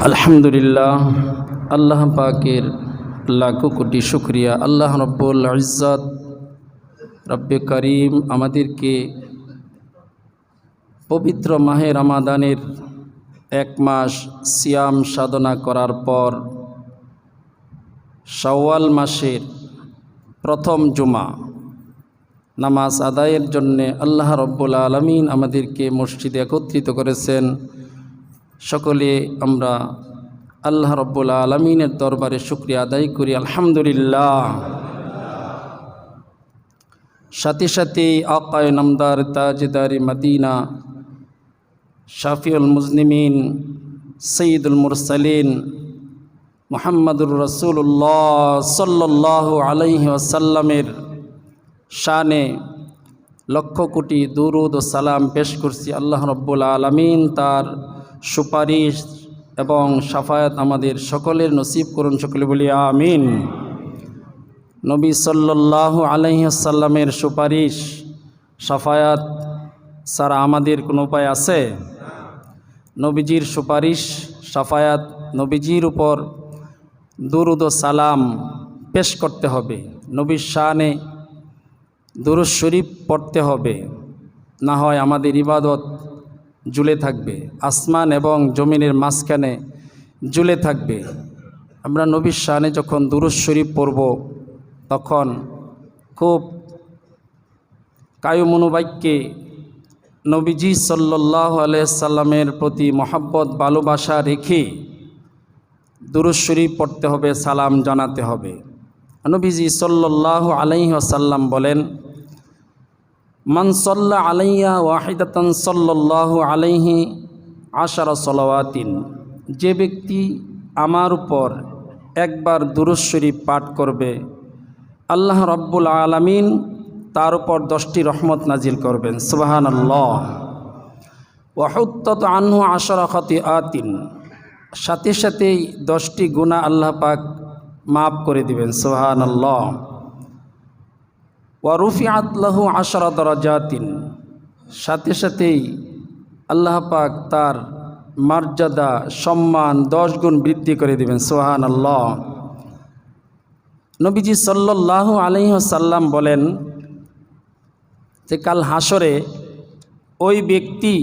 আলহামদুলিল্লাহ, আল্লাহ পাকের লাখো কোটি শুকরিয়া। আল্লাহ রব্বুল ইজ্জত রব্বে করিম আমাদেরকে পবিত্র মাহে রমাদানের এক মাস সিয়াম সাধনা করার পর শাওয়াল মাসের প্রথম জুমা নামাজ আদায়ের জন্যে আল্লাহ রব্বুল আলামিন আমাদেরকে মসজিদে একত্রিত করেছেন। সকলে আমরা আল্লাহ রব্বুল আলামিনের দরবারে শুকরিয়া আদায় করি, আলহামদুলিল্লাহ। সাথে সাথে আকায়ে নামদার তাজদারে মদিনা শাফিউল মুজনিমিন সৈয়দুল মুরসালিন মুহাম্মদুর রাসূলুল্লাহ সাল্লাল্লাহু আলাইহি ওয়াসাল্লামের শানে লক্ষ কোটি দুরুদ ও সালাম পেশ করছি। আল্লাহ রব্বুল আলামিন তার সুপারিশ এবং শাফায়াত আমাদের সকলের নসিব করুন, সকলে বলি আমিন। নবী সাল্লাল্লাহু আলাইহি ওয়াসাল্লামের সুপারিশ শাফায়াত ছাড়া আমাদের কোনো উপায় আছে? নবীজির সুপারিশ শাফায়াত, নবীজির উপর দুরুদ ও সালাম পেশ করতে হবে, নবীর শানে দুরূদ শরীফ পড়তে হবে, না হয় আমাদের ইবাদত ঝুলে থাকবে, আসমান এবং জমিনের মাঝখানে ঝুলে থাকবে। আমরা নবীর শানে যখন দুরূদ শরীফ পড়ব তখন খুব কায়মনোবাক্যে নবীজি সাল্লাল্লাহু আলাইহি সাল্লামের প্রতি মহব্বত ভালোবাসা রেখে দুরূদ শরীফ পড়তে হবে, সালাম জানাতে হবে। নবীজি সাল্লাল্লাহু আলাইহি ওয়াসাল্লাম বলেন, মান সাল্লা আলাইয়া ওয়াহিদাতান সাল্লাল্লাহু আলাইহি আশারা সালাওয়াতিন, যে ব্যক্তি আমার উপর একবার দুরূদ শরীফ পাঠ করবে আল্লাহ রব্বুল আলামিন তার উপর 10টি রহমত নাজিল করবেন, সুবহানাল্লাহ। ওয়া হুত্তাত আনহু আশারা খাতিআতিন, সাথে সাথেই 10টি গুনাহ আল্লাহ পাক মাফ করে দিবেন, সুবহানাল্লাহ। ওয়া রুফিআত লাহু আশারা দারাজাতিন, সাথে সাথেই আল্লাহ পাক তার মর্যাদা সম্মান 10 গুণ বৃদ্ধি করে দিবেন, সুবহানাল্লাহ। নবীজি সাল্লাল্লাহু আলাইহি ওয়াসাল্লাম বলেন যে কাল হাসরে ওই ব্যক্তি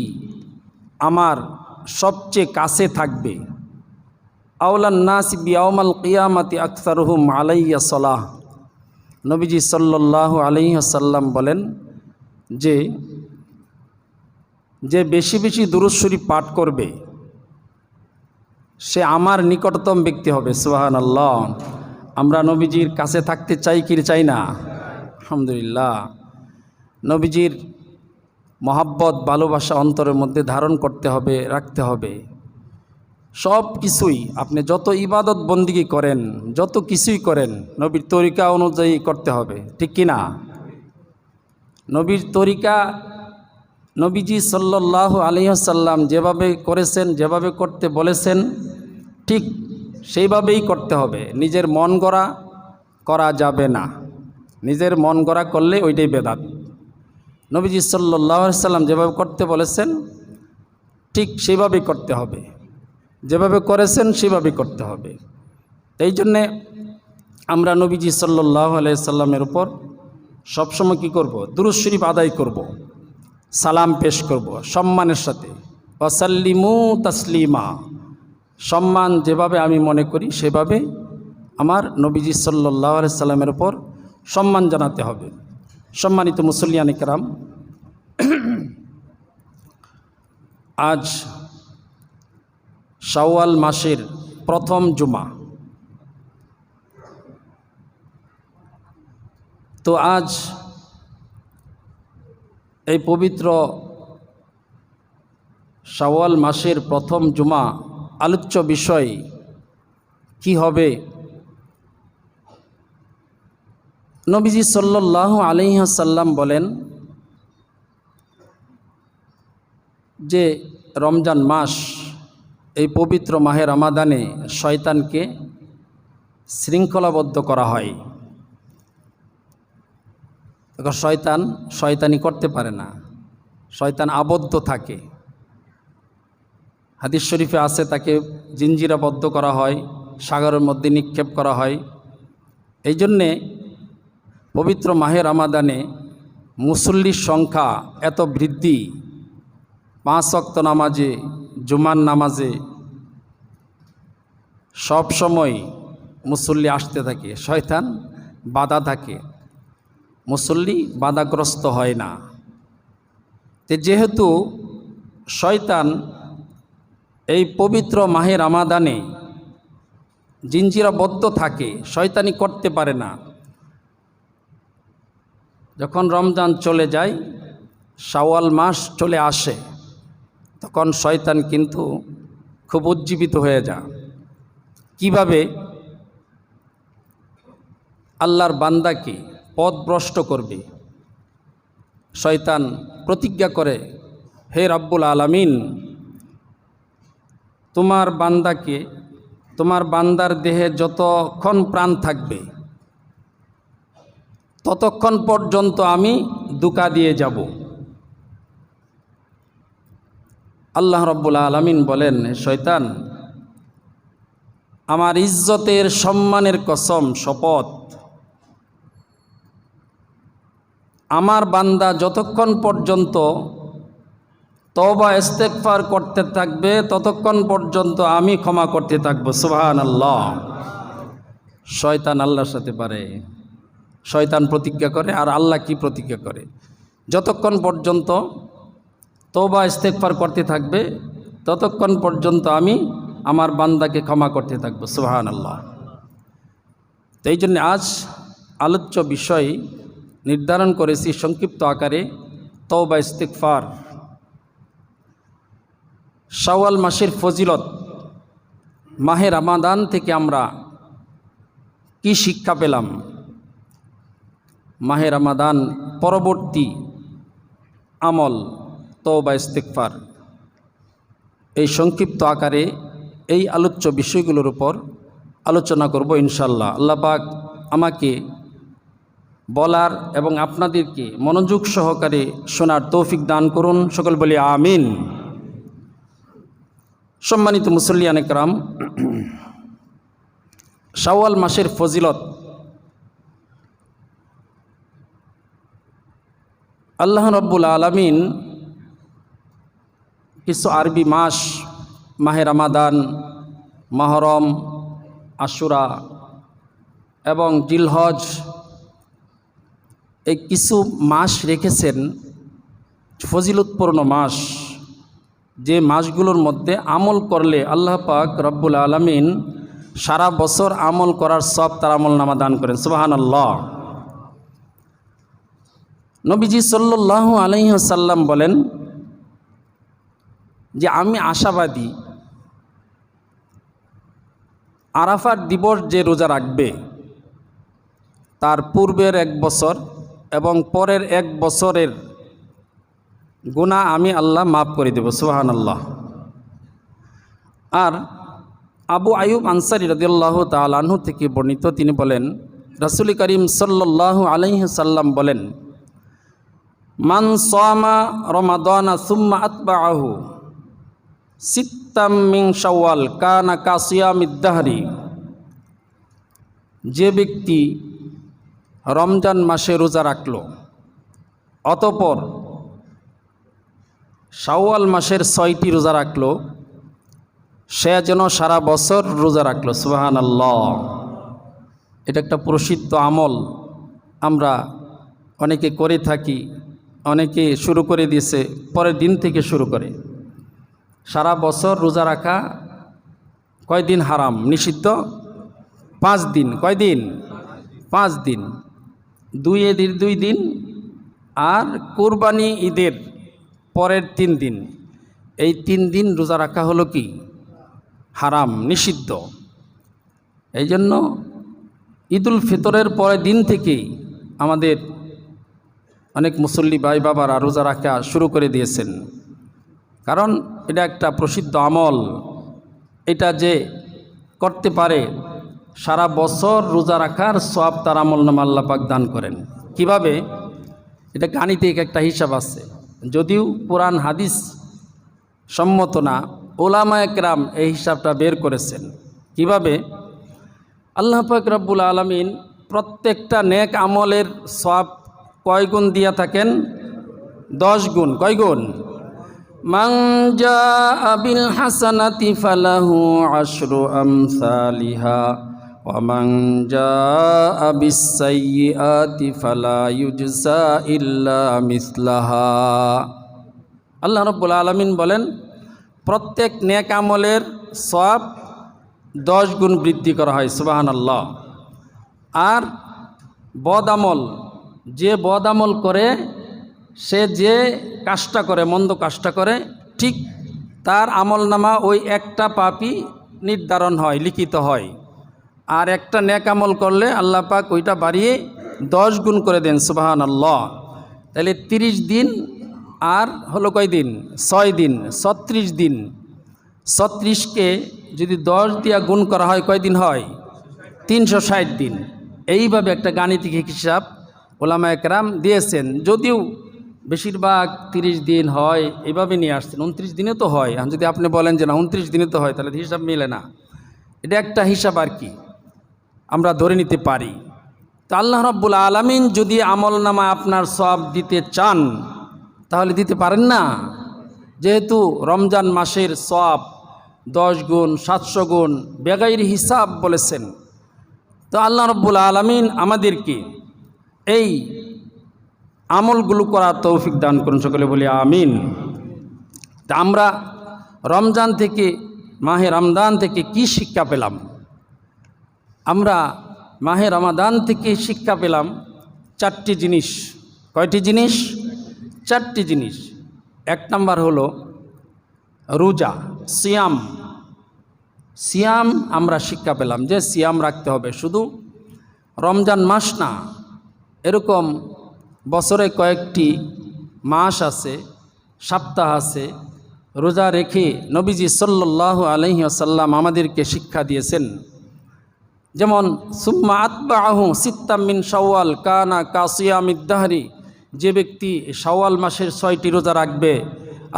আমার সবচেয়ে কাছে থাকবে। আওলান নাস বিয়াউমাল কিয়ামাতি আকসারুহুম আলাইয়া সালাহ, নবীজি সাল্লাল্লাহু আলাইহি ওয়াসাল্লাম বলেন যে বেশি বেশি দুরূদ শরীফ পাঠ করবে সে আমার নিকটতম ব্যক্তি হবে, সুবহানাল্লাহ। আমরা নবীজির কাছে থাকতে চাই কি চাই না? আলহামদুলিল্লাহ। নবীজির মহব্বত ভালোবাসা অন্তরের মধ্যে ধারণ করতে হবে, রাখতে হবে। সব কিছুই আপনি যত ইবাদত বন্দিগি করেন, যত কিছুই করেন নবীর তরিকা অনুযায়ী করতে হবে, ঠিক কি না? নবীর তরিকা, নবীজি সাল্লাল্লাহু আলাইহি ওয়াসাল্লাম যেভাবে করেছেন, যেভাবে করতে বলেছেন ঠিক সেইভাবেই করতে হবে। নিজের মন গড়া করা যাবে না, নিজের মন গড়া করলে ওইটাই বেদাত। নবীজি সাল্লাল্লাহু আলাইহি ওয়াসাল্লাম যেভাবে করতে বলেছেন ঠিক সেইভাবেই করতে হবে, যেভাবে করেছেন সেভাবেই করতে হবে। এই জন্যে আমরা নবীজি সাল্লাল্লাহু আলাইহি ওয়াসাল্লামের উপর সবসময় কী করব? দুরূদ শরীফ আদায় করব, সালাম পেশ করব সম্মানের সাথে। ওয়াসাল্লিমু তাসলিমা, সম্মান যেভাবে আমি মনে করি সেভাবে আমার নবীজি সাল্লাল্লাহু আলাইহি ওয়াসাল্লামের উপর সম্মান জানাতে হবে। সম্মানিত মুসল্লিয়ান ইকরাম, আজ শাওয়াল মাসের প্রথম জুমা। তো আজ এই পবিত্র শাওয়াল মাসের প্রথম জুমা, আলোচ্য বিষয় কি হবে? নবীজি সাল্লাল্লাহু আলাইহি ওয়াসাল্লাম বলেন যে রমজান মাস, এই পবিত্র মাহে রমাদানে শয়তানকে শৃঙ্খলাবদ্ধ করা হয়। শয়তান শয়তানি করতে পারে না, শয়তান আবদ্ধ থাকে। হাদিস শরীফে আছে তাকে জিঞ্জিরাবদ্ধ করা হয়, সাগরের মধ্যে নিক্ষেপ করা হয়। এই জন্যে পবিত্র মাহে রমাদানে মুসল্লির সংখ্যা এত বৃদ্ধি, 5 ওয়াক্ত নামাজে, জুমার নামাজে সব সময় মুসল্লি আসতে থাকে, শয়তান বাধা থাকে, মুসল্লি বাধাগ্রস্ত হয় না। যেহেতু শয়তান এই পবিত্র মাহে রমাদানে জিঞ্জিরাবদ্ধ থাকে, শয়তানি করতে পারে না। যখন রমজান চলে যায়, শাওয়াল মাস চলে আসে, তখন শয়তান কিন্তু খুব উজ্জীবিত হয়ে যায়। কিভাবে আল্লাহর বান্দাকে পথভ্রষ্ট করবে। শয়তান প্রতিজ্ঞা করে, হে রব্বুল আলামিন, তোমার বান্দাকে, তোমার বান্দার দেহে যতক্ষণ প্রাণ থাকবে ততক্ষণ পর্যন্ত আমি ধোঁকা দিয়ে যাব। আল্লাহ রব্বুল আলামিন বলেন, শয়তান, আমার ইজ্জতের সম্মানের কসম, শপথ, আমার বান্দা যতক্ষণ পর্যন্ত তওবা ইস্তেগফার করতে থাকবে ততক্ষণ পর্যন্ত আমি ক্ষমা করতে থাকবো। সুবহানাল্লাহ। শয়তান আল্লাহর সাথে পারে, শয়তান প্রতিজ্ঞা করে, আর আল্লাহ কি প্রতিজ্ঞা করে? যতক্ষণ পর্যন্ত তওবা ইস্তেগফার করতে থাকবে ততক্ষণ পর্যন্ত আমি আমার বান্দাকে ক্ষমা করতে থাকবো। সুবহানাল্লাহ। তো এই জন্য আজ আলোচ্য বিষয় নির্ধারণ করেছি সংক্ষিপ্ত আকারে, তওবা ইস্তেগফার। শাওয়াল মাসের ফজিলত, মাহে রমাদান থেকে আমরা কি শিক্ষা পেলাম, মাহে রমাদান পরবর্তী আমল তওবা ইস্তেগফার, এই সংক্ষিপ্ত আকারে এই আলোচ্য বিষয়গুলোর উপর আলোচনা করব ইনশাল্লাহ। আল্লাহ পাক আমাকে বলার এবং আপনাদেরকে মনোযোগ সহকারে শোনার তৌফিক দান করুন, সকল বলি আমিন। সম্মানিত মুসল্লিয়ান একরাম, শাওয়াল মাসের ফজিলত। আল্লাহ রব্বুল আলামিন কিছু আরবি মাস, মাহে রমাদান, মুহররম, আশুরা এবং জিলহজ, এই কিছু মাস রেখেছেন ফজিলতপূর্ণ মাস, যে মাসগুলোর মধ্যে আমল করলে আল্লাহ পাক রব্বুল আলামিন সারা বছর আমল করার সব তার আমলনামা দান করেন। সুবহানাল্লাহ। নবীজি সাল্লাল্লাহু আলাইহি ওয়াসাল্লাম বলেন যে আমি আশাবাদী, আরাফার দিবস যে রোজা রাখবে তার পূর্বের 1 বছর এবং পরের 1 বছরের গুনাহ আমি আল্লাহ মাফ করে দেব। সুবহানাল্লাহ। আর আবু আয়ুব আনসারী রাদিয়াল্লাহু তাআলা আনহু থেকে বর্ণিত, তিনি বলেন, রাসূল করিম সাল্লাল্লাহু আলাইহি সাল্লাম বলেন, মান সামা রমাদানা সুম্মা আতবাআহু সিত্তাম মিন শাওয়াল কানা কাসিয়ামিদ দাহরি। যে ব্যক্তি রমজান মাসে রোজা রাখল, অতঃপর শাওয়াল মাসের 6টি রোজা রাখলো, সে যেন সারা বছর রোজা রাখলো। সুবহানাল্লাহ। এটা একটা প্রসিদ্ধ আমল, আমরা অনেকে করে থাকি, অনেকে শুরু করে দিয়েছে পরের দিন থেকে শুরু করে। সারা বছর রোজা রাখা কয়দিন হারাম, নিষিদ্ধ? 5 দিন। কয়দিন? 5 দিন। 2 দিন আর কুরবানি ঈদের পরের 3 দিন, এই 3 দিন রোজা রাখা হলো কি? হারাম, নিষিদ্ধ। এই জন্য ঈদুল ফিতরের পরের দিন থেকেই আমাদের অনেক মুসল্লি ভাই বাবারা রোজা রাখা শুরু করে দিয়েছেন, কারণ এটা একটা প্রসিদ্ধ আমল। এটা যে করতে পারে সারা বছর রোজা রাখার সওয়াব তার আমলনামা আল্লাহ পাক দান করেন। কিভাবে? এটা গাণিতিক একটা হিসাব আছে, যদিও কোরআন হাদিস সম্মত না, ওলামায়ে কেরাম এই হিসাবটা বের করেছেন। কিভাবে? আল্লাহ পাক রব্বুল আলামিন প্রত্যেকটা নেক আমলের সওয়াব কয় গুণ দিয়া থাকেন? 10 গুণ। কয় গুণ? মান জাআ বিল হাসানাতি ফালাহু আশরু আমসালিহা ওয়া মান জাআ বিস সাইয়্যাতি ফালা ইউজজা ইল্লা মিসলাহা। আল্লাহ রাব্বুল আলামিন বলেন প্রত্যেক নেক আমলের সওয়াব 10 গুণ বৃদ্ধি করা হয়। সুবহানাল্লাহ। আর বদ আমল, যে বদ আমল করে, সে যে কাজটা করে, মন্দ কাজটা করে, ঠিক তার আমলনামা ওই একটা পাপই নির্ধারণ হয়, লিখিত হয়। আর একটা নেক আমল করলে আল্লাহ পাক ওইটা বাড়িয়ে 10 গুণ করে দেন। সুবহানাল্লাহ। তাহলে 30 দিন আর হলো কয় দিন? 6 দিন, 36 দিন। 36কে যদি 10 দিয়া গুণ করা হয় কয় দিন হয়? 360 দিন। এইভাবে একটা গাণিতিক হিসাব ওলামায়ে কেরাম দিয়েছেন। যদিও বেশিরভাগ 30 দিন হয়, এইভাবে নিয়ে আসছেন। 29 দিনে তো হয়। আর যদি আপনি বলেন যে না 29 দিনে তো হয়, তাহলে হিসাব মিলে না। এটা একটা হিসাব আর কি আমরা ধরে নিতে পারি। তো আল্লাহ রাব্বুল আলামিন যদি আমলনামা আপনার সওয়াব দিতে চান তাহলে দিতে পারেন না? যেহেতু রমজান মাসের সওয়াব 10 গুণ, 700 গুণ বেগাইর হিসাব বলেছেন। তো আল্লাহ রাব্বুল আলামিন আমাদেরকে এই আমলগুলো করার তৌফিক দান করুন। সকলে বলি আমিন। তা আমরা রমজান থেকে, মাহে রমজান থেকে কি শিক্ষা পেলাম? আমরা মাহে রমাদান থেকে শিক্ষা পেলাম 4টি জিনিস। কয়টি জিনিস? 4টি জিনিস। 1 নাম্বার হলো রোজা, সিয়াম। সিয়াম আমরা শিক্ষা পেলাম যে সিয়াম রাখতে হবে। শুধু রমজান মাস না, এরকম বছরে কয়েকটি মাস আছে, সপ্তাহ আছে, রোজা রেখে নবীজি সাল্লাল্লাহু আলাইহি ওয়াসাল্লাম আমাদেরকে শিক্ষা দিয়েছেন। যেমন সুম্মা আতবাআহু সিত্তাম মিন শাওয়াল কানা কাসিয়ামিদ দাহরি, যে ব্যক্তি শাওয়াল মাসের 6টি রোজা রাখবে,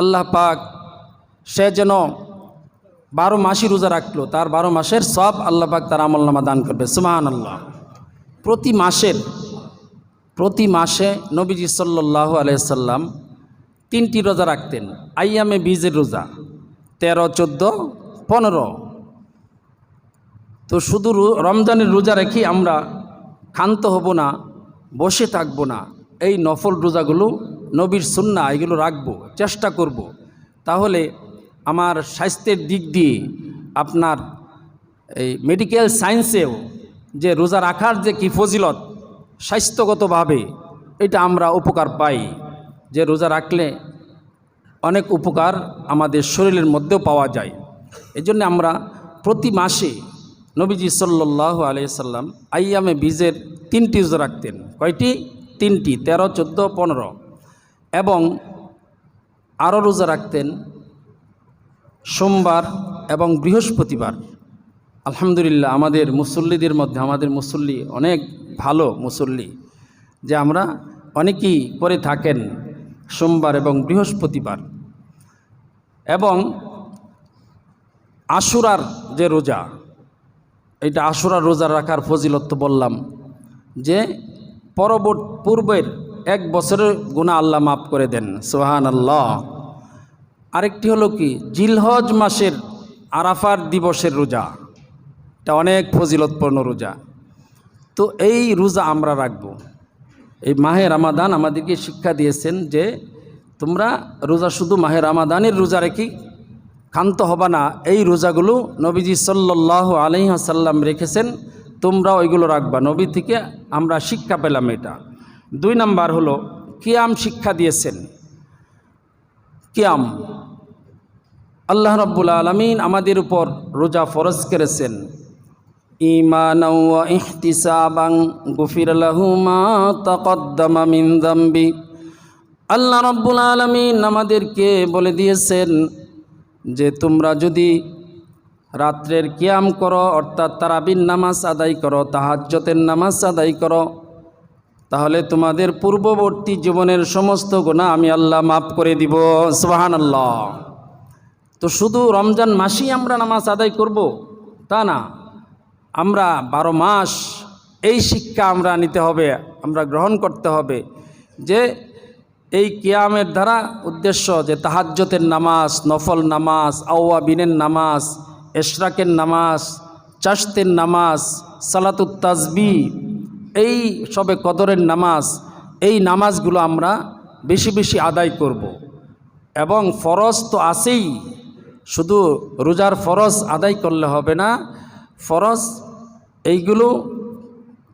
আল্লাহ পাক সে যেন 12 মাসই রোজা রাখলো, তার 12 মাসের সব আল্লাহ পাক তার আমলনামা দান করবে। সুবহানাল্লাহ। প্রতি মাসে নবীজি সাল্লাল্লাহু আলাইহি সাল্লাম 3টি রোজা রাখতেন। আইয়ামে বীজের রোজা 13, 14, 15। তো শুধু রমজানের রোজা রেখে আমরা ক্ষান্ত হব না, বসে থাকবো না। এই নফল রোজাগুলো নবীর সুন্নাহ, এগুলো রাখবো, চেষ্টা করব। তাহলে আমার স্বাস্থ্যের দিক দিয়ে, আপনার এই মেডিকেল সায়েন্সেও যে রোজা রাখার যে কি ফজিলত স্বাস্থ্যগতভাবে, এটা আমরা উপকার পাই। যে রোজা রাখলে অনেক উপকার আমাদের শরীরের মধ্যেও পাওয়া যায়। এজন্য আমরা প্রতি মাসে নবীজি সাল্লাল্লাহু আলাইহি সাল্লাম আইয়ামে বীজের 3টি রোজা রাখতেন। কয়টি? 3টি, 13, 14, 15। এবং আরও রোজা রাখতেন সোমবার এবং বৃহস্পতিবার। আলহামদুলিল্লাহ, আমাদের মুসল্লিদের মধ্যে, আমাদের মুসল্লি অনেক ভালো মুসল্লি, যে আমরা অনেকেই করে থাকেন সোমবার এবং বৃহস্পতিবার। এবং আশুরার যে রোজা, এটা আশুরার রোজা রাখার ফজিলত তো বললাম, যে পূর্বের 1 বছরের গুনাহ আল্লাহ মাফ করে দেন। সুবহানাল্লাহ। আরেকটি হলো কি, জিলহজ মাসের আরাফার দিবসের রোজা, এটা অনেক ফজিলতপূর্ণ রোজা। তো এই রোজা আমরা রাখব। এই মাহে রমাদান আমাদেরকে শিক্ষা দিয়েছেন যে তোমরা রোজা শুধু মাহে রমাদানের রোজা রেখে ক্ষান্ত হবা না। এই রোজাগুলো নবীজি সাল্লাল্লাহু আলাইহি ওয়াসাল্লাম রেখেছেন, তোমরা ওইগুলো রাখবা। নবী থেকে আমরা শিক্ষা পেলাম এটা। 2 নাম্বার হলো কিয়াম শিক্ষা দিয়েছেন। কিয়াম, আল্লাহ রাব্বুল আলামিন আমাদের উপর রোজা ফরজ করেছেন। ঈমানাও ওয়া ইহতিসাবান গুফির লাহু মা তাকদ্দামা মিন যামবি। আল্লাহ রাব্বুল আলামিন আমাদেরকে বলে দিয়েছেন যে তোমরা যদি রাত্রের কিয়াম করো, অর্থাৎ তারাবির নামাজ আদায় করো, তাহাজ্জুদের নামাজ আদায় করো, তাহলে তোমাদের পূর্ববর্তী জীবনের সমস্ত গুনাহ আমি আল্লাহ মাফ করে দিব। সুবহানাল্লাহ। তো শুধু রমজান মাসেই আমরা নামাজ আদায় করব তা না, আমরা 12 মাস এই শিক্ষা আমরা নিতে হবে, আমরা গ্রহণ করতে হবে যে এই কিয়ামের দ্বারা উদ্দেশ্য যে তাহাজ্জুদের নামাজ, নফল নামাজ, আওয়াবিনের নামাজ, এশরাকের নামাজ, চাশতের নামাজ, সালাতুত তাসবিহ, এই সবে কদরের নামাজ, এই নামাজগুলো আমরা বেশি বেশি আদায় করব। এবং ফরজ তো আছেই, শুধু রোজার ফরজ আদায় করলে হবে না, ফরজ এইগুলো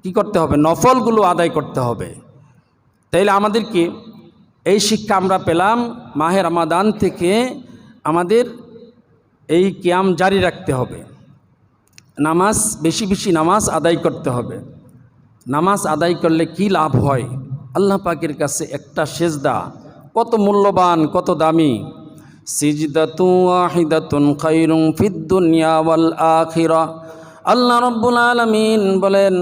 কি করতে হবে, নফলগুলো আদায় করতে হবে। তাইলে আমাদেরকে এই শিক্ষা আমরা পেলাম মাহে রমাদান থেকে, আমাদের এই কিয়াম জারি রাখতে হবে, নামাজ বেশি বেশি নামাজ আদায় করতে হবে। নামাজ আদায় করলে কি লাভ হয়? আল্লাহ পাকের কাছে একটা সেজদা কত মূল্যবান, কত দামি। সিজদাতু ওয়াহিদাতুন খায়রুম ফিদ দুনিয়া ওয়াল আখিরা। আল্লাহ রাব্বুল আলামিন বলেন,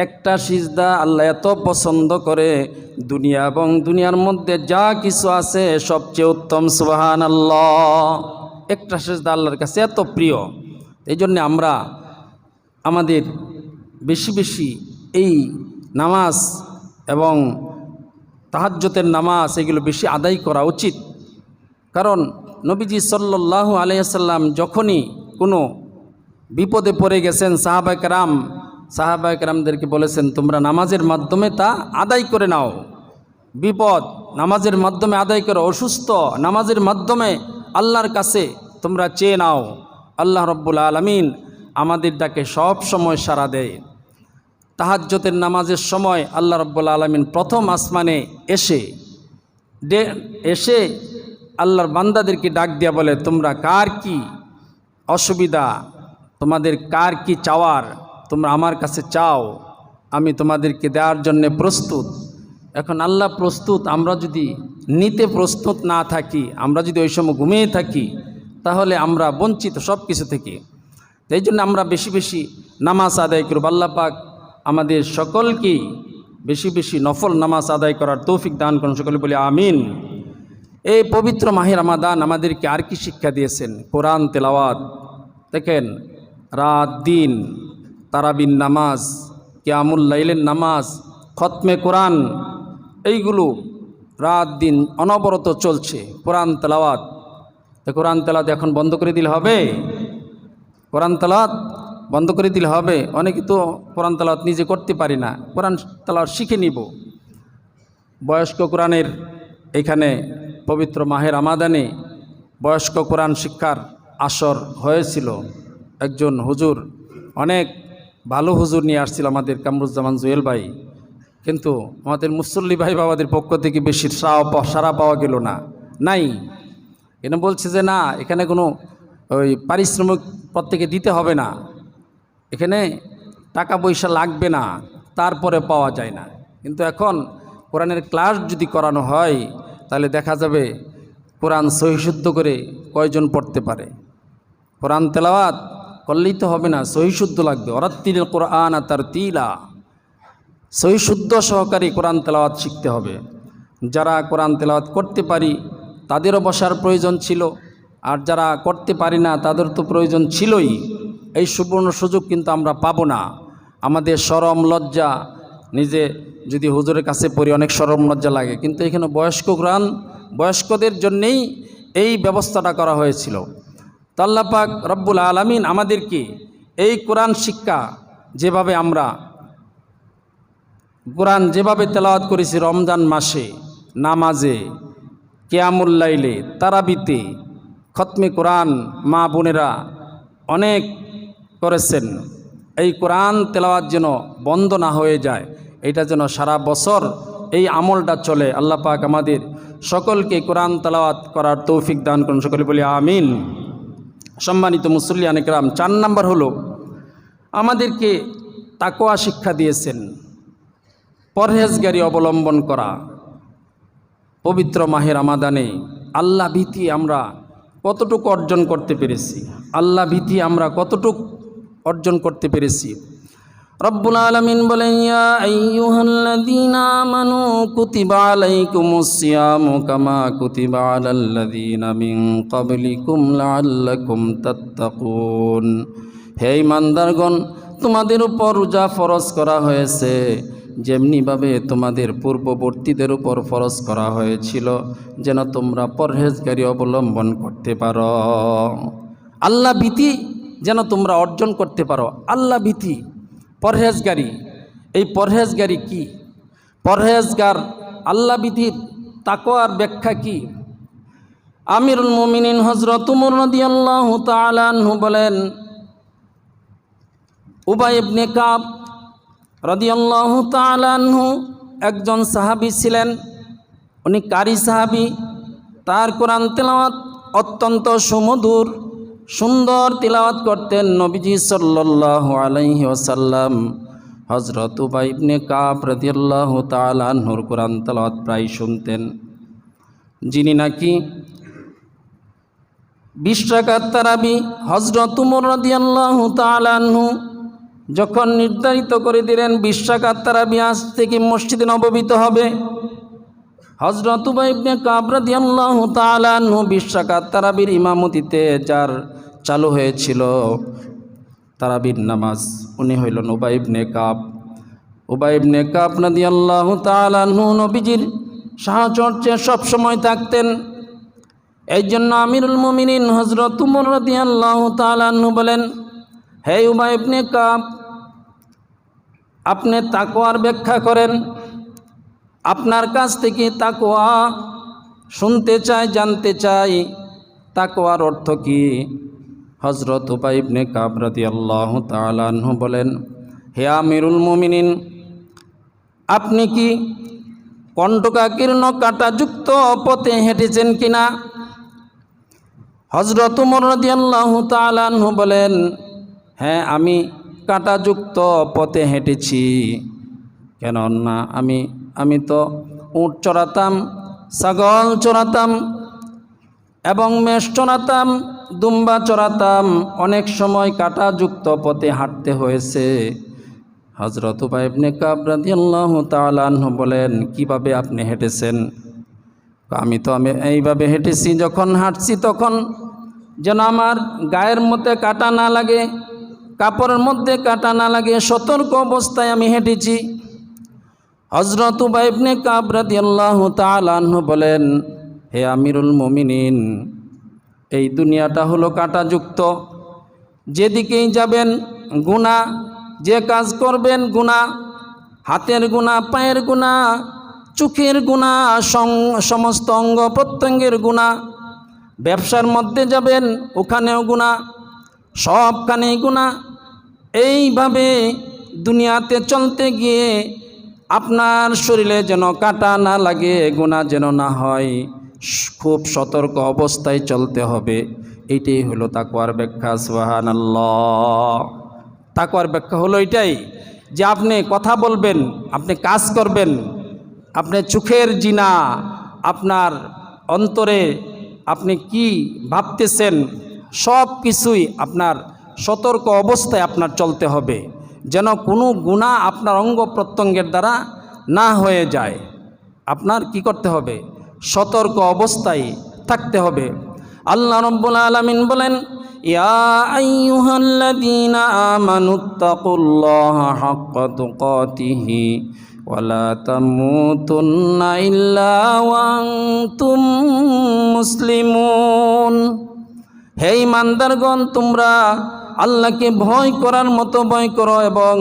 একটা সিজদা আল্লাহ এত পছন্দ করে, দুনিয়া এবং দুনিয়ার মধ্যে যা কিছু আছে সবচেয়ে উত্তম। সুবহানাল্লাহ। একটা সিজদা আল্লাহর কাছে এত প্রিয়। এই জন্যে আমরা আমাদের বেশি বেশি এই নামাজ এবং তাহাজ্জুদের নামাজ এগুলো বেশি আদায় করা উচিত। কারণ নবীজি সাল্লাল্লাহু আলাইহি ওয়াসাল্লাম যখনই কোনো বিপদে পড়ে গেছেন, সাহাবায়ে কেরামদেরকে বলেছেন, তোমরা নামাজের মাধ্যমে তা আদায় করে নাও। বিপদ নামাজের মাধ্যমে আদায় করো, অসুস্থ নামাজের মাধ্যমে আল্লাহর কাছে তোমরা চেয়ে নাও। আল্লাহ রাব্বুল আলামিন আমাদের ডাকে সব সময় সাড়া দেয়। তাহাজ্জুদের নামাজের সময় আল্লাহ রাব্বুল আলামিন প্রথম আসমানে এসে আল্লাহর বান্দাদেরকে ডাক দিয়া বলে, তোমরা কার কি অসুবিধা, তোমাদের কার কি চাওয়ার, তোমরা আমার কাছে চাও, আমি তোমাদেরকে দেওয়ার জন্য প্রস্তুত। এখন আল্লাহ প্রস্তুত, আমরা যদি নিতে প্রস্তুত না থাকি, আমরা যদি ওই সময় ঘুমিয়ে থাকি, তাহলে আমরা বঞ্চিত সব কিছু থেকে। এই জন্য আমরা বেশি বেশি নামাজ আদায় করব। আল্লাহ পাক আমাদের সকলকেই বেশি বেশি নফল নামাজ আদায় করার তৌফিক দান করুন, সকলে বলি আমিন। এই পবিত্র মাহে রমাদান আমাদেরকে আর কি শিক্ষা দিয়েছেন? কোরআন তেলাওয়াত। দেখেন, রাত দিন তারাবিন নামাজ, কিয়ামুল লাইলের নামাজ, খতমে কোরআন, এইগুলো রাত দিন অনবরত চলছে। কোরআন তেলাওয়াত, কোরআন তেলাওয়াত এখন বন্ধ করে দিলে হবে? কোরআন তেলাওয়াত বন্ধ করে দিলে হবে? অনেকে তো কোরআন তেলাওয়াত নিজে করতে পারি না, কোরআন তেলাওয়াত শিখে নিব। বয়স্ক কোরআনের এখানে পবিত্র মাহে রমাদানে বয়স্ক কোরআন শিক্ষার আসর হয়েছিল। একজন হুজুর, অনেক ভালো হুজুর নিয়ে আসছিল আমাদের কামরুজ্জামান জুয়েল ভাই, কিন্তু আমাদের মুসল্লি ভাই বাবাদের পক্ষ থেকে বেশি সারা পাওয়া গেল না, নাই। এখানে বলছে যে না, এখানে কোনো ওই পারিশ্রমিক প্রত্যেকে দিতে হবে না, এখানে টাকা পয়সা লাগবে না, তারপরে পাওয়া যায় না। কিন্তু এখন কোরআনের ক্লাস যদি করানো হয়, তাহলে দেখা যাবে কোরআন সহিশুদ্ধ করে কয়জন পড়তে পারে। কোরআন তেলাওয়াত করলেই তো হবে না, সহিশুদ্ধ লাগবে। ওরাত্তিল কোরআন তারতিলা, সহিশুদ্ধ সহকারী কোরআন তেলাওয়াত শিখতে হবে। যারা কোরআন তেলাওয়াত করতে পারি তাদেরও বসার প্রয়োজন ছিল, আর যারা করতে পারি না তাদের তো প্রয়োজন ছিলই। এই সুবর্ণ সুযোগ কিন্তু আমরা পাবো না। আমাদের শরম লজ্জা, নিজে যদি হুজুরের কাছে পড়ি অনেক শরম লজ্জা লাগে, কিন্তু এখানে বয়স্ক কোরআন, বয়স্কদের জন্যেই এই ব্যবস্থাটা করা হয়েছিল। তো আল্লাহ পাক রব্বুল আলামিন আমাদেরকে এই কোরআন শিক্ষা, যেভাবে আমরা কোরআন যেভাবে তেলাওয়াত করেছি রমজান মাসে, নামাজে, কিয়ামুল লাইলে, তারাবিতে, খতমে কোরআন মা বোনেরা অনেক করেছেন। এই কোরআন তেলাওয়াত যেন বন্ধ না হয়ে যায়, এটা যেন সারা বছর এই আমলটা চলে। আল্লাহ পাক আমাদের সকলকে কোরআন তেলাওয়াত করার তৌফিক দান করুন, সকলে বলি আমিন। সম্মানিত মুসল্লিয়ান ইকরাম, 4 নাম্বার হলো আমাদেরকে তাকওয়া শিক্ষা দিয়েছেন, পরহেজগারি অবলম্বন করা। পবিত্র মাহে রমাদানে আল্লাহ ভীতি আমরা কতটুকু অর্জন করতে পেরেছি, আল্লাহ ভীতি আমরা কতটুকু অর্জন করতে পেরেছি। রব্বুল আলামিন বলেন, ইয়া আইয়ুহাল্লাযীনা আমানু কুতিবা আলাইকুমুস সিয়ামু কামা কুতিবা আলাল্লাযীনা মিন ক্বাবলিকুম লাআল্লাকুম তাত্তাকুন। হে ঈমানদারগণ, তোমাদের উপর রোজা ফরজ করা হয়েছে যেমনিভাবে তোমাদের পূর্ববর্তীদের উপর ফরজ করা হয়েছিল, যেন তোমরা পরহেজগারি অবলম্বন করতে পারো। আল্লাহ ভীতি যেন তোমরা অর্জন করতে পারো। আল্লাহ ভীতি, পরহেজগারি। এই পরহেজগারি কি? পরহেজগার, আল্লাহ ভীতির তাকওয়ার ব্যাখ্যা কি? আমিরুল মুমিনিন হযরত উমর রাদিয়াল্লাহু তাআলা আনহু বলেন, উবাই ইবনে কাব রাদিয়াল্লাহু তাআলা আনহু একজন সাহাবী ছিলেন। উনি কারি সাহাবী। তার কোরআন তেলাওয়াত অত্যন্ত সুমধুর, সুন্দর তিলাওয়াত করতেন। নবীজি সাল্লাল্লাহু আলাইহি ওয়াসাল্লাম হযরত উবাই ইবনে কাব রাদিয়াল্লাহু তাআলা আনহুর কোরআন তেলাওয়াত প্রায় শুনতেন, যিনি নাকি 20 রাকাত তারাবি হযরত উমর রাদিয়াল্লাহু তাআলা আনহু যখন নির্ধারিত করে দিলেন 20 রাকাত তারাবি আজ থেকে মসজিদে নববীতে হবে, হযরত উবাই ইবনে কাব রাদিয়াল্লাহু তাআলা আনহু 20 রাকাত তারাবির ইমামতিতে যার চালু হয়েছিল তারাবির নামাজ, উনি হইলেন উবাই ইবনে কাব। উবাই ইবনে কাব রাদিয়াল্লাহু তাআলা আনহু নবীজির সাহচর্যে সবসময় থাকতেন। এই জন্য আমিরুল মুমিনিন হযরত উমর রাদিয়াল্লাহু তাআলা আনহু বলেন, হে উবাই ইবনে কাব, আপনি তাকওয়ার ব্যাখ্যা করেন। আপনার কাছ থেকে তাকওয়া শুনতে চাই, জানতে চাই, তাকওয়ার অর্থ কি? হযরত উবাই ইবনে কাব রাদিয়াল্লাহু তাআলা আনহু বলেন, হে আমিরুল মুমিনিন, আপনি কি কণ্টকাকীর্ণ কাঁটাযুক্ত পথে হেঁটেছেন কিনা? হযরত উমর রাদিয়াল্লাহু তাআলা আনহু বলেন, হ্যাঁ, আমি কাঁটাযুক্ত পথে হেঁটেছি। কেননা আমি তো উট চড়াতাম, ছাগল চড়াতাম এবং মেষ চড়াতাম, দুম্বা চড়াতাম। অনেক সময় কাঁটাযুক্ত পথে হাঁটতে হয়েছে। হযরত উবাই ইবনে কাব রাদিয়াল্লাহু তাআলা আনহু বলেন, কিভাবে আপনি হেঁটেছেন? আমি এইভাবে হেঁটেছি, যখন হাঁটছি তখন যেন আমার গায়ের মধ্যে কাঁটা না লাগে, কাপড়ের মধ্যে কাঁটা না লাগে, সতর্ক অবস্থায় আমি হেঁটেছি। হযরত উবাই ইবনে কাব রাদিয়াল্লাহু তাআলা আনহু বলেন, হে আমিরুল মুমিনিন, এই দুনিয়াটা হলো কাঁটাযুক্ত। যেদিকেই যাবেন গুনাহ, যে কাজ করবেন গুনাহ, হাতের গুনাহ, পায়ের গুনাহ, চোখের গুনাহ, সমস্ত অঙ্গ প্রত্যঙ্গের গুনাহ। ব্যবসার মধ্যে যাবেন, ওখানেও গুনাহ, সবখানেই গুনাহ। এইভাবে দুনিয়াতে চলতে গিয়ে আপনার শরীরে যেন কাঁটা না লাগে, গুনাহ যেন না হয়, খুব সতর্ক অবস্থায় চলতে হবে। এইটাই হলো তাকওয়ার ব্যাখ্যা। সুবহানাল্লাহ। তাকওয়ার ব্যাখ্যা হলো এটাই যে আপনি কথা বলবেন, আপনি কাজ করবেন, আপনি চোখের জিনা, আপনার অন্তরে আপনি কি ভাবতেছেন, সব কিছুই আপনার সতর্ক অবস্থায় আপনার চলতে হবে, যেন কোনো গুনাহ আপনার অঙ্গ প্রত্যঙ্গের দ্বারা না হয়ে যায়। আপনার কি করতে হবে? সতর্ক অবস্থায় থাকতে হবে। আল্লাহ রাব্বুল আলামিন বলেন, ইয়া আইয়ুহাল্লাযীনা আমানুত্তাকুল্লাহা হাক্কা তুকাতিহি ওয়া লা তামুতুন্না ইল্লা ওয়া আনতুম মুসলিমুন। হে ঈমানদারগণ, তোমরা আল্লাহকে ভয় করার মতো ভয় করো এবং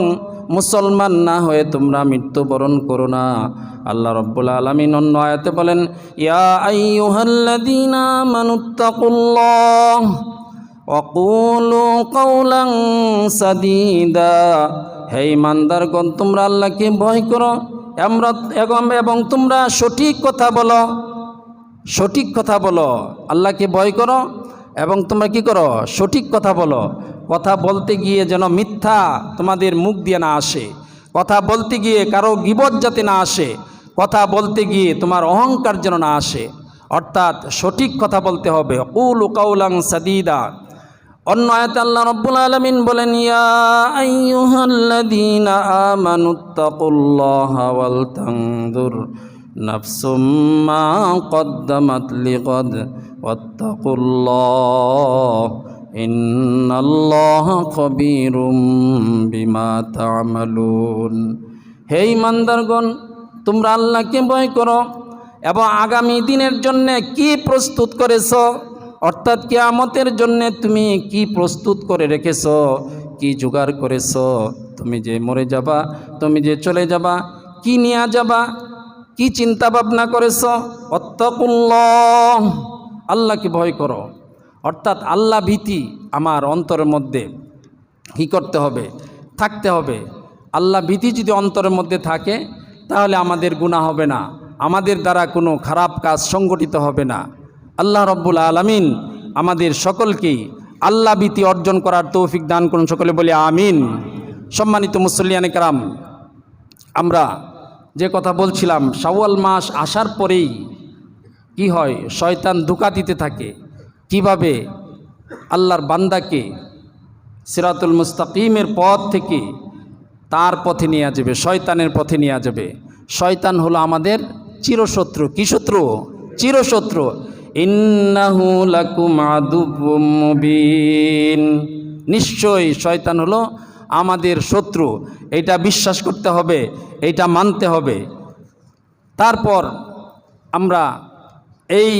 মুসলমান না হয়ে তোমরা মৃত্যুবরণ করো না। আল্লাহ রাব্বুল আলামিন অন্য আয়াতে বলেন, ইয়া আইয়ুহাল্লাযীনা আমানুত্তাকুল্লাহ ওয়া কুলু কাওলান সাদীদা। হে ঈমানদারগণ, তোমরা আল্লাহকে ভয় করো এবং তোমরা সঠিক কথা বলো। সঠিক কথা বলো, আল্লাহকে ভয় করো এবং তোমরা কি করো? সঠিক কথা বলো। কথা বলতে গিয়ে যেন মিথ্যা তোমাদের মুখ দিয়ে না আসে, কথা বলতে গিয়ে কারো গীবত যাতে না আসে, কথা বলতে গিয়ে তোমার অহংকার যেন না আসে। অর্থাৎ সঠিক কথা বলতে হবে। কুলু কাওলান সাদীদা, অন্য আয়াতে আল্লাহ রাব্বুল আলামিন বলেন, ইয়া আইয়ুহাল্লাযীনা আমানুত্তাকুল্লাহা ওয়াল তানজুর নাফসুম মা কদ্দামাত লিগাদ ওয়াত্তাকুল্লাহ ইন্নাল্লাহা খাবীরুম বিমা তা'মালুন। হে ঈমানদারগণ, তোমরা আল্লাহকে ভয় করো এবং আগামী দিনের জন্য কি প্রস্তুত করেছো, অর্থাৎ কিয়ামতের জন্য তুমি কি প্রস্তুত করে রেখেছো, কি জোগাড় করেছো। তুমি যে মরে যাবা, তুমি যে চলে যাবা, কি নিয়ে যাবা, কি চিন্তা ভাবনা করেছো। ওয়াত্তাকুল্লাহ, আল্লাহকে ভয় করো। অর্থাৎ আল্লাহ ভীতি আমার অন্তরের মধ্যে কী করতে হবে, থাকতে হবে। আল্লাহ ভীতি যদি অন্তরের মধ্যে থাকে তাহলে আমাদের গুনাহ হবে না, আমাদের দ্বারা কোনো খারাপ কাজ সংগঠিত হবে না। আল্লাহ রব্বুল আলামিন আমাদের সকলকেই আল্লাহ ভীতি অর্জন করার তৌফিক দান করুন। সকলে বলি আমিন। সম্মানিত মুসল্লিয়ানে কেরাম, আমরা যে কথা বলছিলাম, শাওয়াল মাস আসার পরেই কি হয়, শয়তান ধোঁকা দিতে থাকে। কিভাবে আল্লাহর বান্দাকে সিরাতুল মুস্তাকিমের পথ থেকে তার পথে নিয়ে যাবে, শয়তানের পথে নিয়ে যাবে। শয়তান হলো আমাদের চিরশত্রু। কি শত্রু? চিরশত্রু। ইন্নাহু লাকুম আদুউম মুবিন, নিশ্চয়ই শয়তান হলো আমাদের শত্রু। এটা বিশ্বাস করতে হবে, এটা মানতে হবে। তারপর আমরা এই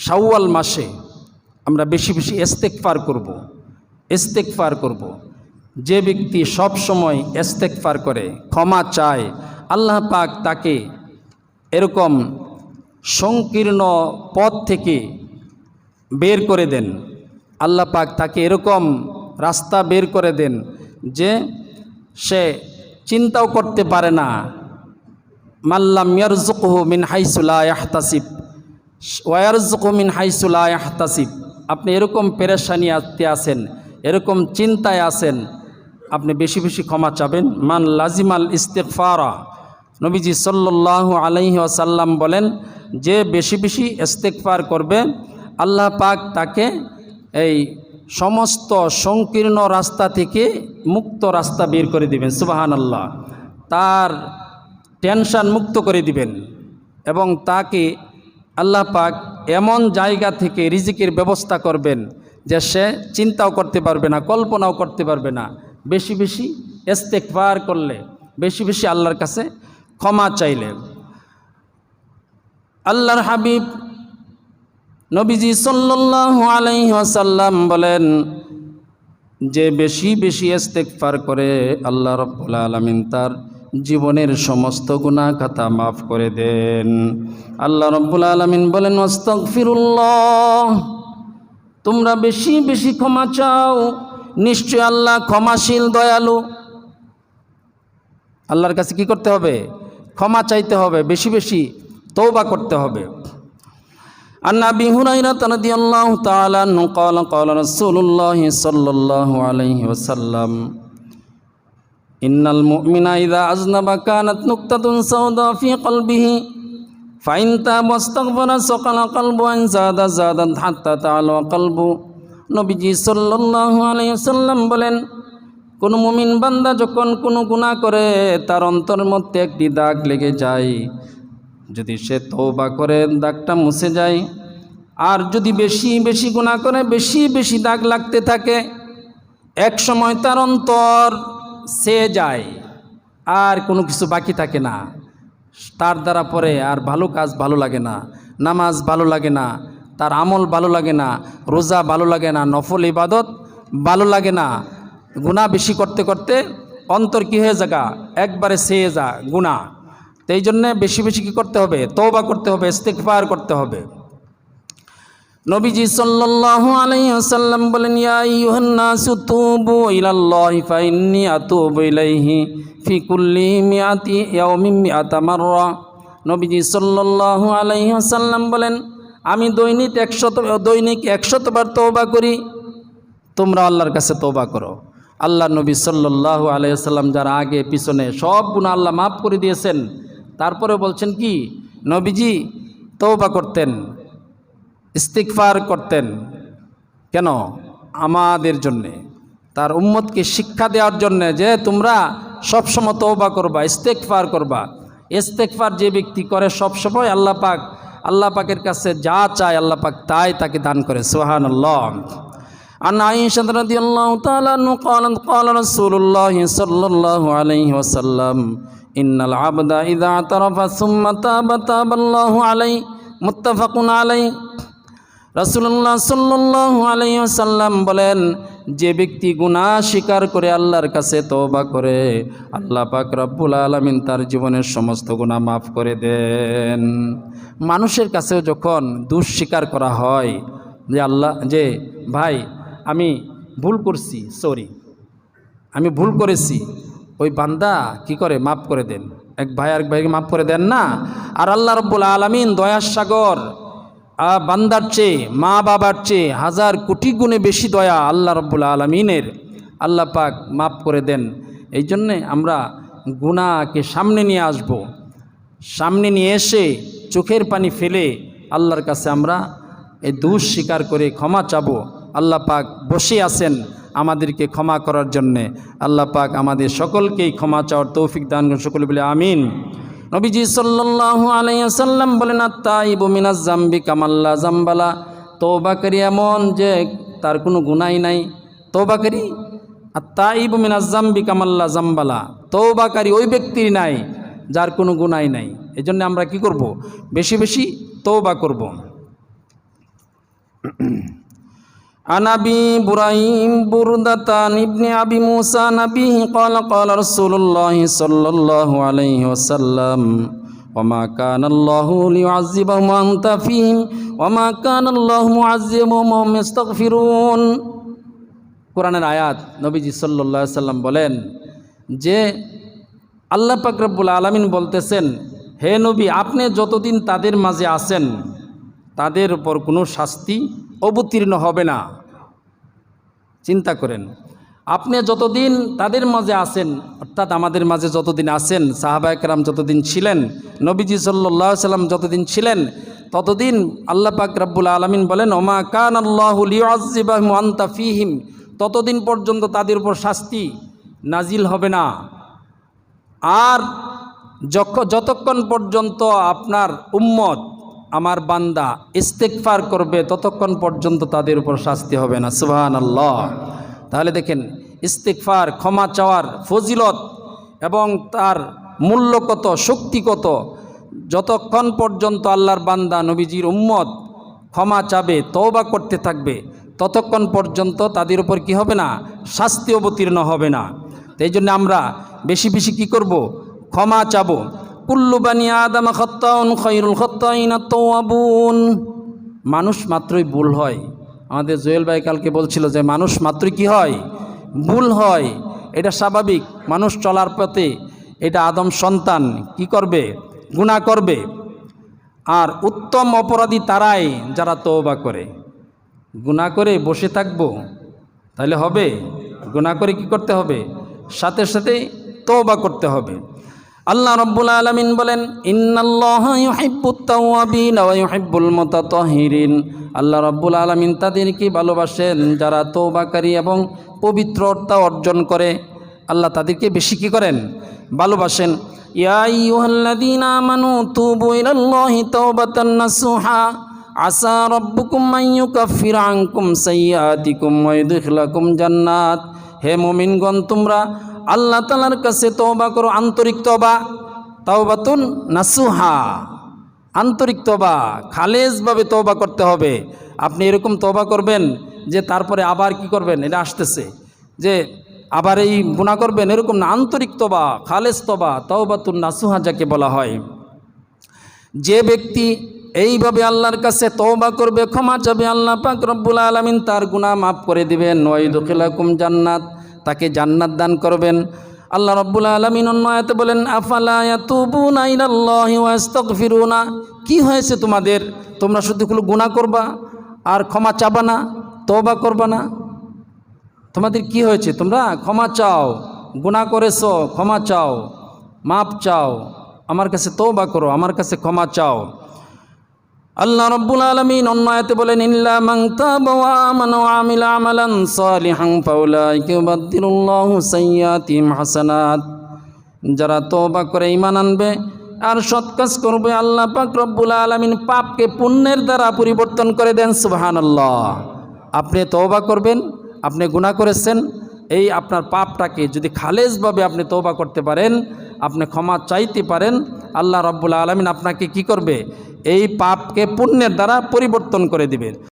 শাওয়াল মাসে আমরা বেশি বেশি ইস্তেগফার করব, ইস্তেগফার করব। যে ব্যক্তি সব সময় ইস্তেগফার করে, ক্ষমা চায়, আল্লাহ পাক তাকে এরকম সংকীর্ণ পথ থেকে বের করে দেন। আল্লাহ পাক তাকে এরকম রাস্তা বের করে দেন যে সে চিন্তাও করতে পারে না। মাল্লাম ইয়ারযুকহু মিন হাইসু লা ইয়াহতাসিব ওয়া ইয়ারযুকহু মিন হাইসু লা ইয়াহতাসিব। আপনি এরকম পেরেশানিতে আছেন, এরকম চিন্তায় আছেন, আপনি বেশি বেশি ক্ষমা চাবেন। মান লাজিমাল ইস্তিগফারা, নবীজি সাল্লাল্লাহু আলাইহি ওয়াসাল্লাম বলেন, যে বেশি বেশি ইস্তেগফার করবে আল্লাহ পাক তাকে এই সমস্ত সংকীর্ণ রাস্তা থেকে মুক্ত রাস্তা বের করে দিবেন। সুবহানাল্লাহ। তার টেনশন মুক্ত করে দিবেন এবং তাকে আল্লাহ পাক এমন জায়গা থেকে রিজিকের ব্যবস্থা করবেন যে সে চিন্তাও করতে পারবে না, কল্পনাও করতে পারবে না। বেশি বেশি ইস্তেগফার করলে, বেশি বেশি আল্লাহর কাছে ক্ষমা চাইলে। আল্লাহর হাবিব নবীজি সাল্লাল্লাহু আলাইহি ওয়াসাল্লাম বলেন, যে বেশি বেশি ইস্তেগফার করে আল্লাহ রাব্বুল আলামিন তার জীবনের সমস্ত গুনাহ খাতা মাফ করে দেন। আল্লাহ রাব্বুল আলামিন বলেন, আস্তাগফিরুল্লাহ, তোমরা বেশি বেশি ক্ষমা চাও, নিশ্চয় আল্লাহ ক্ষমাশীল দয়ালু। আল্লাহর কাছে কি করতে হবে? ক্ষমা চাইতে হবে, বেশি বেশি তওবা করতে হবে। আন আবি হুরায়রা রাদিয়াল্লাহু তাআলা আনহু قال قال رسول الله صلى الله عليه وسلم إن المؤمن إذا أذنب كانت نقطة سوداء في قلبه فإن تاب واستغفر سقل قلبه وإن زاد زادت حتى تعلو قلبه। নবীজি সাল্লাল্লাহু আলাইহি ওয়াসাল্লাম বলেন, কোন মুমিন বান্দা যখন কোনো গুনাহ করে তার অন্তরের মধ্যে একটি দাগ লেগে যায়, যদি সে তওবা করে দাগটা মুছে যায়, আর যদি বেশি বেশি গুনাহ করে বেশি বেশি দাগ লাগতে থাকে, এক সময় তার অন্তর ছেয়ে যায়, আর কোনো কিছু বাকি থাকে না। তার দ্বারা পরে আর ভালো কাজ ভালো লাগে না, নামাজ ভালো লাগে না, তার আমল ভালো লাগে না, রোজা ভালো লাগে না, নফল ইবাদত ভালো লাগে না। গুনাহ বেশি করতে করতে অন্তর কী হয়ে যাগা, একবারে ছেয়ে যা গুনাহ। তো এই জন্যে বেশি বেশি কী করতে হবে? তওবা করতে হবে, ইস্তেগফার করতে হবে। নবীজি সাল্লাল্লাহু আলাইহি ওয়াসাল্লাম বলেন, ইয়া আইয়ুহান নাসু তুবু ইলাল্লাহি ফাইন্নী আতুবু ইলাইহি ফি কুল্লি মিআতি ইয়াউমিন মিআতা মাররা। নবীজি সাল্লাল্লাহু আলাইহি ওয়াসাল্লাম বলেন, আমি দৈনিক 100 বার তওবা করি, তোমরা আল্লাহর কাছে তওবা করো। আল্লাহ নবী সাল্লাল্লাহু আলাইহি ওয়াসাল্লাম যারা আগে পিছনে সব গুনাহ আল্লাহ মাফ করে দিয়েছেন, তারপরে বলছেন কি, নবীজি তওবা করতেন, ইস্তিগফার করতেন। কেন? আমাদের জন্যে, তার উম্মতকে শিক্ষা দেওয়ার জন্যে যে তোমরা সবসময় তওবা করবা, ইস্তেগফার করবা। ইস্তেগফার যে ব্যক্তি করে সবসময় আল্লাহ পাকের কাছে যা চায় আল্লাহ পাক তাই তাকে দান করে। সুবহানাল্লাহ। আন আয়েশা রাদিয়াল্লাহু তাআলা আনহা قالت قال رسول الله صلى الله عليه وسلم إن العبد إذا اعترف ثم تاب تاب الله عليه متفق عليه। রাসূলুল্লাহ সাল্লাল্লাহু আলাইহি ওয়াসাল্লাম বলেন, যে ব্যক্তি গুনাহ স্বীকার করে আল্লাহর কাছে তওবা করে আল্লাহ পাক রব্বুল আলামিন তার জীবনের সমস্ত গুনাহ মাফ করে দেন। মানুষের কাছেও যখন দোষ স্বীকার করা হয় যে ভাই আমি ভুল করছি, সরি আমি ভুল করেছি, ওই বান্দা কি করে মাফ করে দেন। এক ভাই আরেক ভাইকে মাফ করে দেন না। আর আল্লাহ রব্বুল আলামিন দয়ার সাগর, বান্দার চেয়ে মা বাবার চেয়ে হাজার কোটি গুণে বেশি দয়া আল্লাহ রব্বুল আলামিনের। আল্লাহ পাক মাফ করে দেন। এই জন্যে আমরা গুনাহকে সামনে নিয়ে আসব, সামনে নিয়ে এসে চোখের পানি ফেলে আল্লাহর কাছে আমরা এই দোষ স্বীকার করে ক্ষমা চাবো। আল্লাহ পাক বসে আছেন আমাদেরকে ক্ষমা করার জন্যে। আল্লাহ পাক আমাদের সকলকেই ক্ষমা চাওয়ার তৌফিক দান করুন, সকলে বলে আমিন। নবীজি সাল্লাল্লাহু আলাইহি ওয়াসাল্লাম বলেন, আত-তাইবু মিনাজ যামবি কামাল্লা যামবালা। তওবাকারী এমন যে তার কোনো গুনাহ নাই। তওবাকারী আত-তাইবু মিনাজ যামবি কামাল্লা যামবালা, তওবাকারী ওই ব্যক্তির নাই যার কোনো গুনাহ নাই। এজন্য আমরা কি করব? বেশি বেশি তওবা করব। عن أبي بريم بردة ابن أبي موسى نبيه قال قال رسول الله صلى الله عليه وسلم وما كان الله ليعذبهم وأنت فيهم وما كان الله معذبهم وهم يستغفرون। কোরআনের আয়াত। নবীজি সাল্লাল্লাহু আলাইহি ওয়াসাল্লাম বলেন যে আল্লাহ পাক রব্বুল আলামিন বলতেছেন, হে নবী, আপনি যতদিন তাদের মাঝে আছেন তাদের উপর কোনো শাস্তি অবতীর্ণ হবে না। চিন্তা করেন, আপনি যতদিন তাদের মাঝে আছেন, অর্থাৎ আমাদের মাঝে যতদিন আছেন, সাহাবায়ে কেরাম যতদিন ছিলেন, নবীজি সাল্লাল্লাহু আলাইহি ওয়াসাল্লাম যতদিন ছিলেন, ততদিন আল্লাহ পাক রব্বুল আলামিন বলেন, ওমা কানাল্লাহু লিউআযযিবাহুম ওয়া আনতা ফীহিম, ততদিন পর্যন্ত তাদের উপর শাস্তি নাজিল হবে না। আর যতক্ষণ পর্যন্ত আপনার উম্মত আমার বান্দা ইস্তেগফার করবে ততক্ষণ পর্যন্ত তাদের উপর শাস্তি হবে না। সুবহানাল্লাহ। তাহলে দেখেন ইস্তেগফার, ক্ষমা চাওয়ার ফজিলত এবং তার মূল্য কত, শক্তি কত। যতক্ষণ পর্যন্ত আল্লাহর বান্দা নবীজির উম্মত ক্ষমা চাবে, তওবা করতে থাকবে, ততক্ষণ পর্যন্ত তাদের উপর কি হবে না? শাস্তি অবতীর্ণ হবে না। এই জন্য আমরা বেশি বেশি কি করব? ক্ষমা চাবো। কুল্লু বানি আদম খাত্তাউন খায়রুল খাত্তাইনা তাওয়াবুন। মানুষ মাত্রই ভুল হয়। আমাদের জুয়েল ভাই কালকে বলছিল যে মানুষ মাত্রই কি হয়? ভুল হয়। এটা স্বাভাবিক। মানুষ চলার পথে এটা আদম সন্তান কি করবে? গুনাহ করবে। আর উত্তম অপরাধী তারাই যারা তওবা করে। গুনাহ করে বসে থাকবো তাহলে হবে? গুনাহ করে কি করতে হবে? সাথে সাথে তওবা করতে হবে। আল্লাহ রাব্বুল আলামিন বলেন, ইন্নাল্লাহা ইউহিব্বুত তাওয়াবিন ওয়া ইউহিব্বুল মুতাতাহহিরিন। আল্লাহ রাব্বুল আলামিন তাদেরকে ভালোবাসেন যারা তওবাকারী এবং পবিত্রতা অর্জন করে। আল্লাহ তাদেরকে বেশি কি করেন? ভালোবাসেন। ইয়া আইয়ুহাল্লাযীনা আমানু তুবু ইলাল্লাহি তাওবাতান নাসুহা আসা রাব্বুকুম আন ইউকাফিরা আনকুম সাইয়্যাতিকুম ওয়া ইউদখিলাকুম জান্নাত। হে মুমিনগণ, তোমরা আল্লাহ তাআলার কাছে তওবা করো, আন্তরিক তওবা, তাওবাতুন নাসুহা, আন্তরিক তওবা, খালেসভাবে তওবা করতে হবে। আপনি এরকম তওবা করবেন যে তারপরে আবার কি করবেন, এটা আসতেছে যে আবার এই গুনাহ করবেন, এরকম না। আন্তরিক তওবা, খালেস তওবা, তাওবাতুন নাসুহা যাকে বলা হয়। যে ব্যক্তি এইভাবে আল্লাহর কাছে তওবা করবে, ক্ষমা চাবে, আল্লাহ পাক রব্বুল আলামিন তার গুনাহ মাফ করে দিবেন। ওয়া ইউদখিলাকুম জান্নাত, তাকে জান্নাত দান করবেন। আল্লাহ রাব্বুল আলামিন অন্য আয়াতে বলেন, আফালা ইয়াতুবুনা ইলাল্লাহি ওয়া ইস্তাগফিরুনা। কি হয়েছে তোমাদের? তোমরা শুধু গুনাহ করবা আর ক্ষমা চাবা না, তওবা করবা না? তোমাদের কি হয়েছে? তোমরা ক্ষমা চাও, গুনাহ করেছো, ক্ষমা চাও, মাপ চাও, আমার কাছে তওবা করো, আমার কাছে ক্ষমা চাও। আল্লাহ রাব্বুল আলামিন অন্য আয়াতে বলেন ইল্লা মান তাবা ওয়া আমানা ওয়া আমিলা আমালান সালিহান ফাউলাইকা ইউবাদদিলুল্লাহু সাইয়্যাতিহিম হাসানাত। যারা তওবা করে ঈমান আনবে আর সৎ কাজ করবে, আল্লাহ পাক রব্বুল আলামিন পাপকে পুণ্যের দ্বারা পরিবর্তন করে দেন। সুবহানাল্লাহ। আপনি তওবা করবেন, আপনি গুনাহ করেছেন, এই আপনার পাপটাকে যদি খালেজভাবে আপনি তওবা করতে পারেন, আপনি ক্ষমা চাইতে পারেন, আল্লাহ রাব্বুল আলামিন আপনাকে কি করবে? এই পাপকে পুণ্যের দ্বারা পরিবর্তন করে দিবেন।